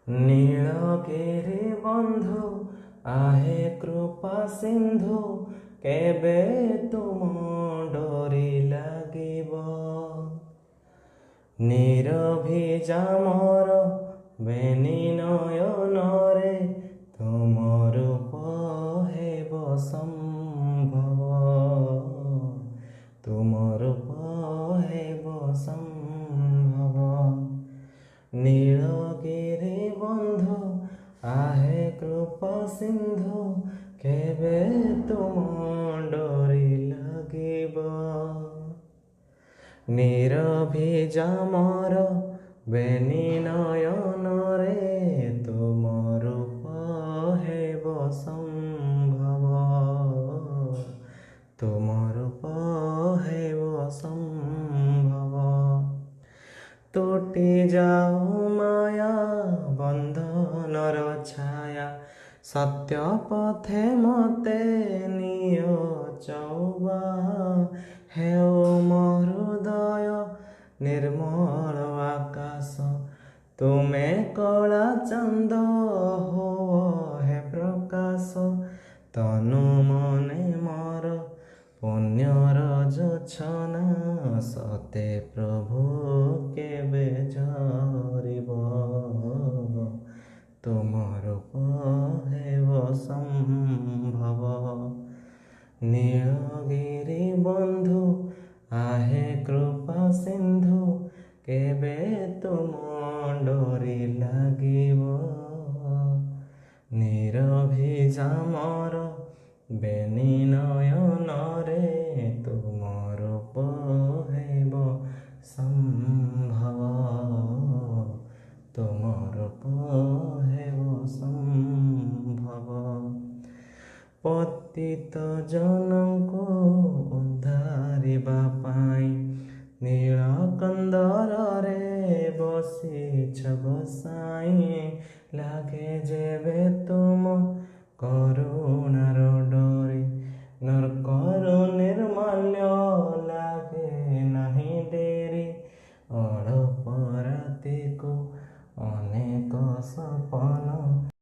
ନୀଳଗିରି ବନ୍ଧୁ आहे कृपा सिंधु केबे तुम डोरी लागिब। नीरभिजा मोर बेनी नयनरे तुम रूप हेब संभव। तुम रूप हेब संभव। नीलगिरि बंधु आहे कृपा सिंधु केबे तुम डोरी लागिब। नीरभिजा मोर बेनी नयनरे तुम रूप हेब संभव। तुम रूप हेब संभव। टूटी जाऊ माया बंधनर छाया सत्य पथे मते निय चौबा। हेउ मोर हृदय निर्मल आकाश तुमे कला चंद हो हे प्रकाश। तनु मने मोर पुण्यर जोछना सते प्रभु केबे झरिब। तुम रूप हेब संभव। नीलगिरि बंधु आहे कृपा सिंधु केबे तुम डोरी लागिब। नीरभिजा मोर बेनी नयनरे तुम रूप हेब संभव। तुम रूप हेब संभव। पतित जनको उद्धारिबा पाई नीलकंदरे बसिछ गोसाई। लागे जेबे तुम करुणार डोरी नरकर